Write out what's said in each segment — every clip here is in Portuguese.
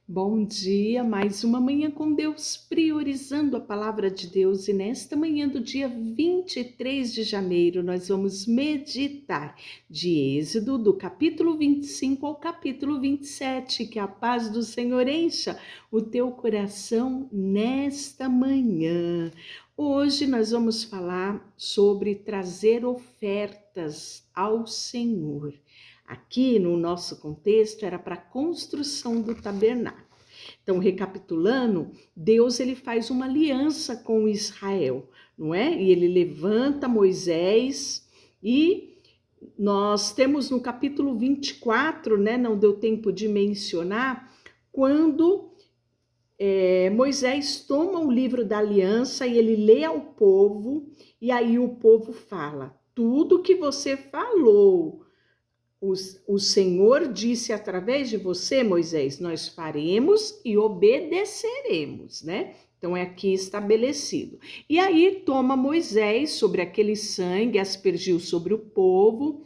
Bom dia, mais uma manhã com Deus, priorizando a palavra de Deus. E nesta manhã do dia 23 de janeiro, nós vamos meditar de Êxodo, do capítulo 25 ao capítulo 27. Que a paz do Senhor encha o teu coração nesta manhã. Hoje nós vamos falar sobre trazer ofertas ao Senhor. Aqui no nosso contexto era para a construção do tabernáculo. Então, recapitulando, Deus ele faz uma aliança com Israel, não é? E ele levanta Moisés e nós temos no capítulo 24, né? Não deu tempo de mencionar, quando Moisés toma o livro da aliança e ele lê ao povo, e aí o povo fala: tudo que você falou, o Senhor disse através de você, Moisés, nós faremos e obedeceremos, né? Então é aqui estabelecido. E aí toma Moisés sobre aquele sangue, aspergiu sobre o povo,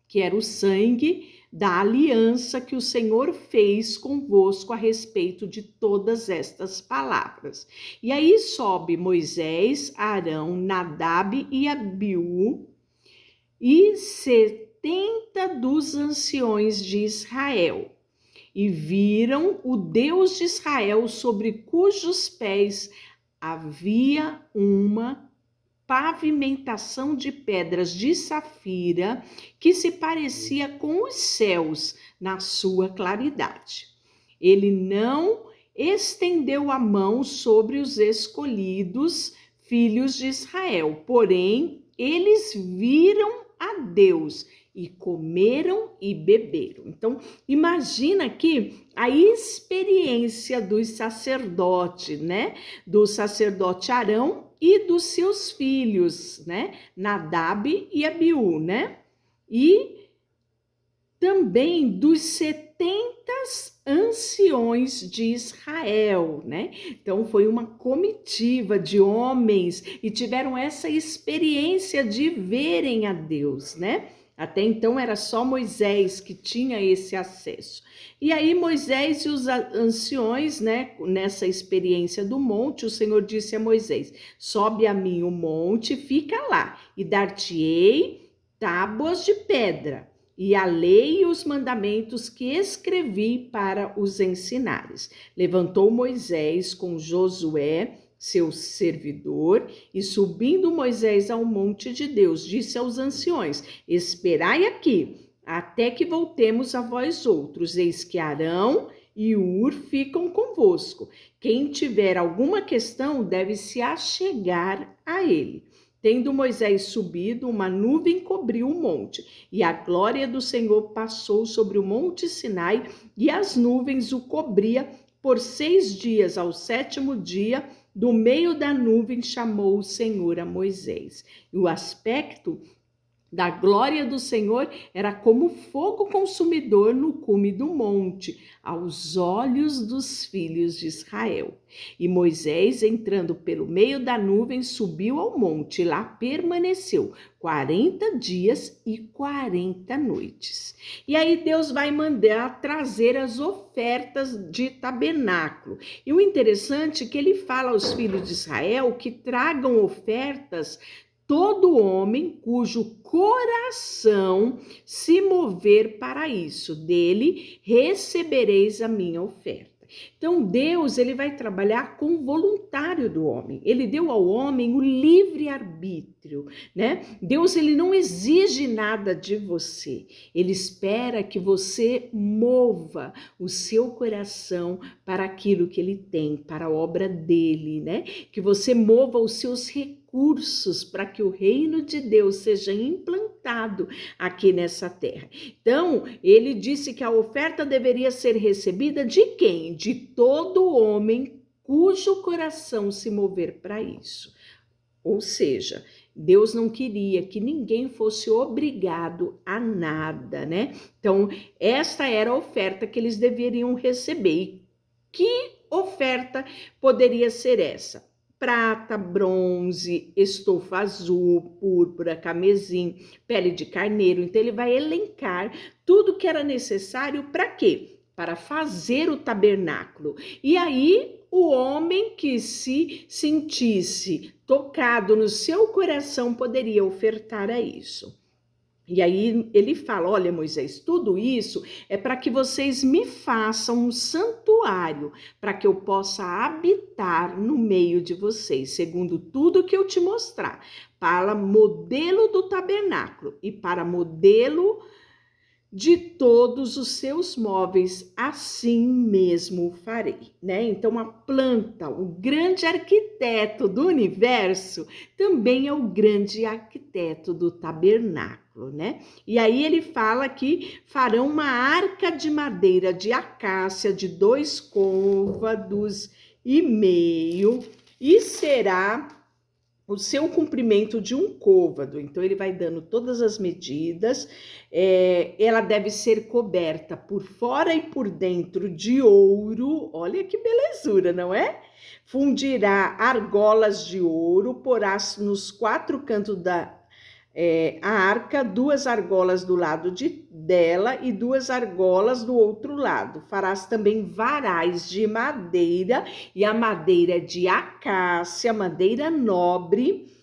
que era o sangue da aliança que o Senhor fez convosco a respeito de todas estas palavras. E aí sobe Moisés, Arão, Nadab e Abiú e 70 dos anciões de Israel, e viram o Deus de Israel, sobre cujos pés havia uma pavimentação de pedras de safira, que se parecia com os céus na sua claridade. Ele não estendeu a mão sobre os escolhidos filhos de Israel, porém eles viram a Deus e comeram e beberam. Então, imagina aqui a experiência dos sacerdotes, né? Do sacerdote Arão e dos seus filhos, né? Nadab e Abiú, né? E também dos 70 anciões de Israel, né? Então foi uma comitiva de homens e tiveram essa experiência de verem a Deus, né? Até então era só Moisés que tinha esse acesso. E aí Moisés e os anciões, né, nessa experiência do monte, o Senhor disse a Moisés: sobe a mim o monte, fica lá, e dar-te-ei tábuas de pedra, e a lei e os mandamentos que escrevi para os ensinares. Levantou Moisés com Josué, seu servidor, e subindo Moisés ao monte de Deus, disse aos anciões: esperai aqui, até que voltemos a vós outros. Eis que Arão e Ur ficam convosco. Quem tiver alguma questão deve se achegar a ele. Tendo Moisés subido, uma nuvem cobriu o monte, e a glória do Senhor passou sobre o monte Sinai, e as nuvens o cobria por 6 dias. Ao 7º dia, do meio da nuvem chamou o Senhor a Moisés. E o aspecto da glória do Senhor era como fogo consumidor no cume do monte, aos olhos dos filhos de Israel. E Moisés, entrando pelo meio da nuvem, subiu ao monte, e lá permaneceu 40 dias e 40 noites. E aí Deus vai mandar trazer as ofertas de tabernáculo. E o interessante é que ele fala aos filhos de Israel que tragam ofertas todo homem cujo coração se mover para isso, dele recebereis a minha oferta. Então Deus, ele vai trabalhar com o voluntário do homem. Ele deu ao homem o livre arbítrio, né? Deus, ele não exige nada de você. Ele espera que você mova o seu coração para aquilo que ele tem, para a obra dele, né? Que você mova os seus recursos para que o reino de Deus seja implantado aqui nessa terra. Então, ele disse que a oferta deveria ser recebida de quem? De todo homem cujo coração se mover para isso. Ou seja, Deus não queria que ninguém fosse obrigado a nada, né? Então, esta era a oferta que eles deveriam receber. E que oferta poderia ser essa? Prata, bronze, estofa azul, púrpura, camesim, pele de carneiro. Então ele vai elencar tudo que era necessário para quê? para fazer o tabernáculo. E aí o homem que se sentisse tocado no seu coração poderia ofertar a isso. E aí ele fala: olha, Moisés, tudo isso é para que vocês me façam um santuário, para que eu possa habitar no meio de vocês, segundo tudo que eu te mostrar, para modelo do tabernáculo e para modelo de todos os seus móveis, assim mesmo farei, né? Então a planta, o grande arquiteto do universo, também é o grande arquiteto do tabernáculo, né? E aí ele fala que farão uma arca de madeira de acácia de 2 côvados e meio e será o seu comprimento de 1 côvado. Então ele vai dando todas as medidas. Ela deve ser coberta por fora e por dentro de ouro. Olha que belezura, não é? Fundirá argolas de ouro, porá nos 4 cantos a arca, 2 argolas do lado dela e 2 argolas do outro lado. Farás também varais de madeira, e a madeira é de acácia, madeira nobre,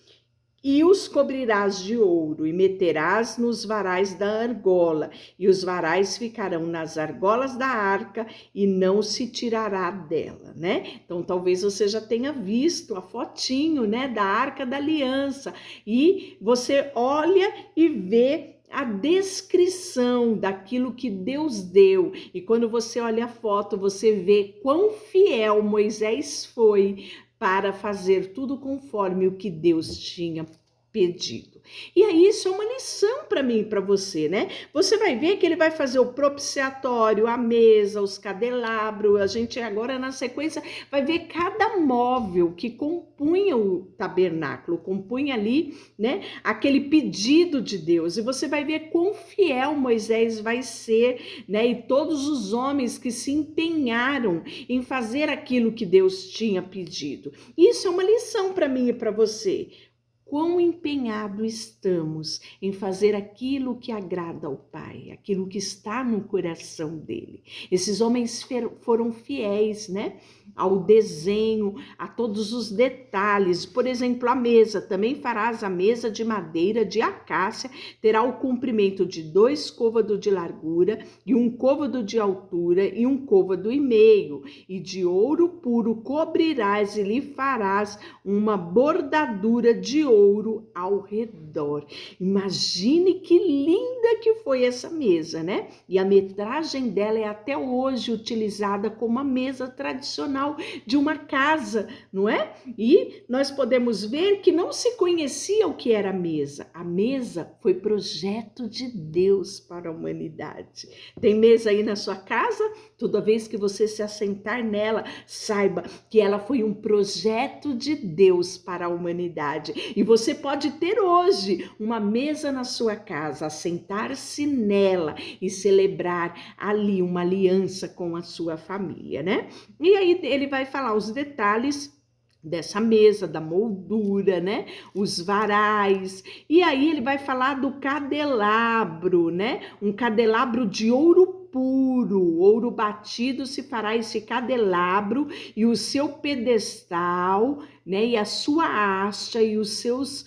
e os cobrirás de ouro, e meterás nos varais da argola, e os varais ficarão nas argolas da arca, e não se tirará dela, né? Então, talvez você já tenha visto a fotinho, né, da Arca da Aliança, e você olha e vê a descrição daquilo que Deus deu, e quando você olha a foto, você vê quão fiel Moisés foi para fazer tudo conforme o que Deus tinha pedido. E aí isso é uma lição para mim e para você, né? Você vai ver que ele vai fazer o propiciatório, a mesa, os candelabros, a gente agora na sequência vai ver cada móvel que compunha o tabernáculo, compunha ali, né, aquele pedido de Deus. E você vai ver quão fiel Moisés vai ser, né, e todos os homens que se empenharam em fazer aquilo que Deus tinha pedido. Isso é uma lição para mim e para você. Quão empenhado estamos em fazer aquilo que agrada ao Pai, aquilo que está no coração dele. Esses homens foram fiéis, né, ao desenho, a todos os detalhes. Por exemplo, a mesa, também farás a mesa de madeira de acácia, terá o comprimento de 2 côvados de largura e 1 côvado de altura e 1 côvado e meio, e de ouro puro cobrirás e lhe farás uma bordadura de ouro ao redor. Imagine que linda que foi essa mesa, né? E a metragem dela é até hoje utilizada como a mesa tradicional de uma casa, não é? E nós podemos ver que não se conhecia o que era a mesa. A mesa foi projeto de Deus para a humanidade. Tem mesa aí na sua casa? Toda vez que você se assentar nela, saiba que ela foi um projeto de Deus para a humanidade. E você pode ter hoje uma mesa na sua casa, assentar-se nela e celebrar ali uma aliança com a sua família, né? E aí ele vai falar os detalhes dessa mesa, da moldura, né? Os varais. E aí ele vai falar do candelabro, né? Um candelabro de ouro puro, ouro batido se fará esse candelabro, e o seu pedestal, né? E a sua haste e os seus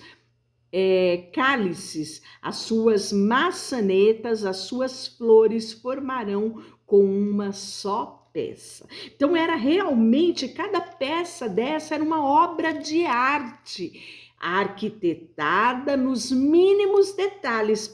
cálices, as suas maçanetas, as suas flores formarão com uma só peça. Então era realmente, cada peça dessa era uma obra de arte, arquitetada nos mínimos detalhes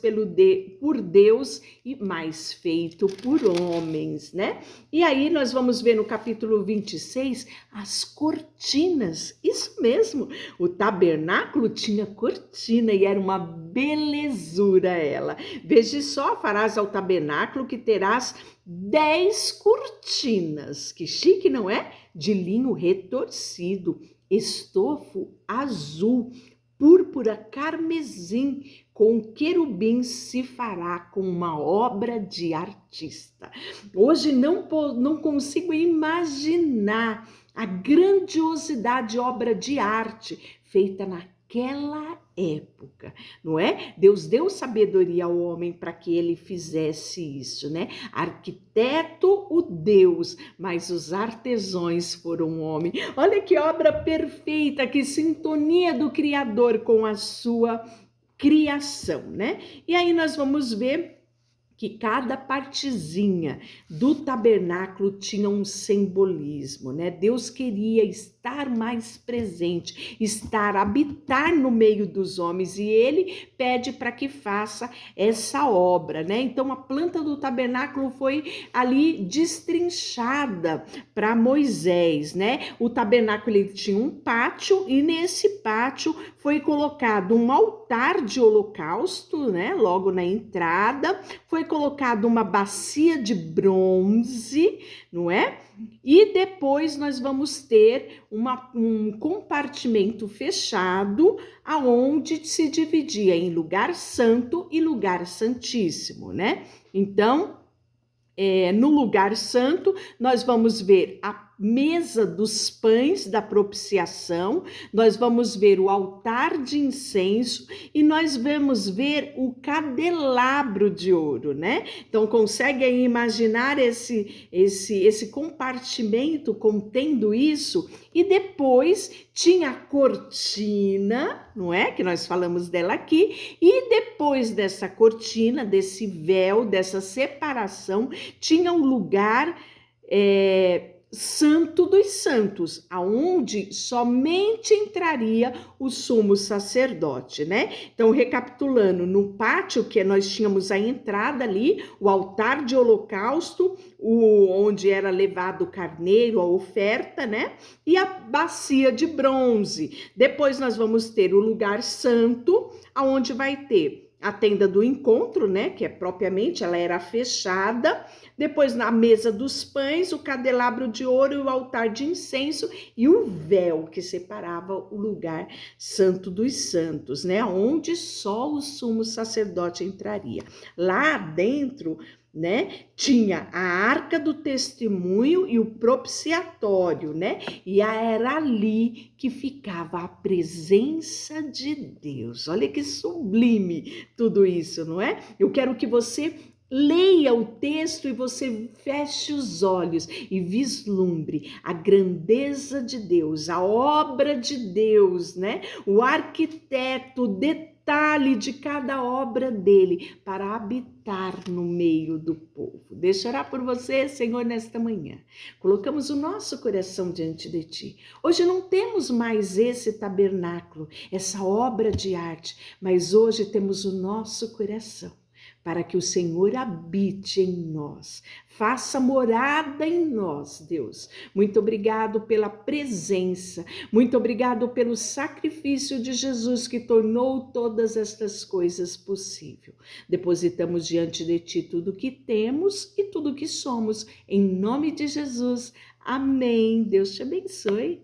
por Deus e mais feito por homens, né? E aí nós vamos ver no capítulo 26 as cortinas, isso mesmo, o tabernáculo tinha cortina e era uma belezura ela. Veja só, farás ao tabernáculo que terás 10 cortinas, que chique, não é? De linho retorcido, estofo azul, púrpura carmesim, com querubins se fará com uma obra de artista. Hoje não consigo imaginar a grandiosidade obra de arte feita naquela naquela época, não é? Deus deu sabedoria ao homem para que ele fizesse isso, né? Arquiteto, o Deus, mas os artesãos foram homem. Olha que obra perfeita, que sintonia do Criador com a sua criação, né? E aí nós vamos ver que cada partezinha do tabernáculo tinha um simbolismo, né? Deus queria estar mais presente, habitar no meio dos homens, e ele pede para que faça essa obra, né? Então a planta do tabernáculo foi ali destrinchada para Moisés, né? O tabernáculo ele tinha um pátio, e nesse pátio foi colocado um altar de holocausto, né? Logo na entrada, foi colocado uma bacia de bronze, não é? E depois nós vamos ter um compartimento fechado, aonde se dividia em lugar santo e lugar santíssimo, né? Então, no lugar santo, nós vamos ver a mesa dos pães da propiciação, nós vamos ver o altar de incenso e nós vamos ver o candelabro de ouro, né? Então, consegue aí imaginar esse compartimento contendo isso? E depois tinha a cortina, não é? Que nós falamos dela aqui, e depois dessa cortina, desse véu, dessa separação, tinha um lugar santo dos santos, aonde somente entraria o sumo sacerdote, né? Então, recapitulando, no pátio que nós tínhamos a entrada ali, o altar de holocausto, onde era levado o carneiro, a oferta, né? E a bacia de bronze. Depois nós vamos ter o lugar santo, aonde vai ter a tenda do encontro, né, que é propriamente, ela era fechada. Depois, na mesa dos pães, o candelabro de ouro e o altar de incenso e o véu que separava o lugar santo dos santos, né, onde só o sumo sacerdote entraria. Lá dentro, né, tinha a arca do testemunho e o propiciatório, né, e era ali que ficava a presença de Deus. Olha que sublime tudo isso, não é? Eu quero que você leia o texto e você feche os olhos e vislumbre a grandeza de Deus, a obra de Deus, né? O arquiteto, detalhe de cada obra dele para habitar no meio do povo. Deixa eu orar por você, Senhor, nesta manhã. Colocamos o nosso coração diante de ti. Hoje não temos mais esse tabernáculo, essa obra de arte, mas hoje temos o nosso coração, para que o Senhor habite em nós, faça morada em nós, Deus. Muito obrigado pela presença, muito obrigado pelo sacrifício de Jesus que tornou todas estas coisas possível. Depositamos diante de Ti tudo que temos e tudo que somos, em nome de Jesus. Amém. Deus te abençoe.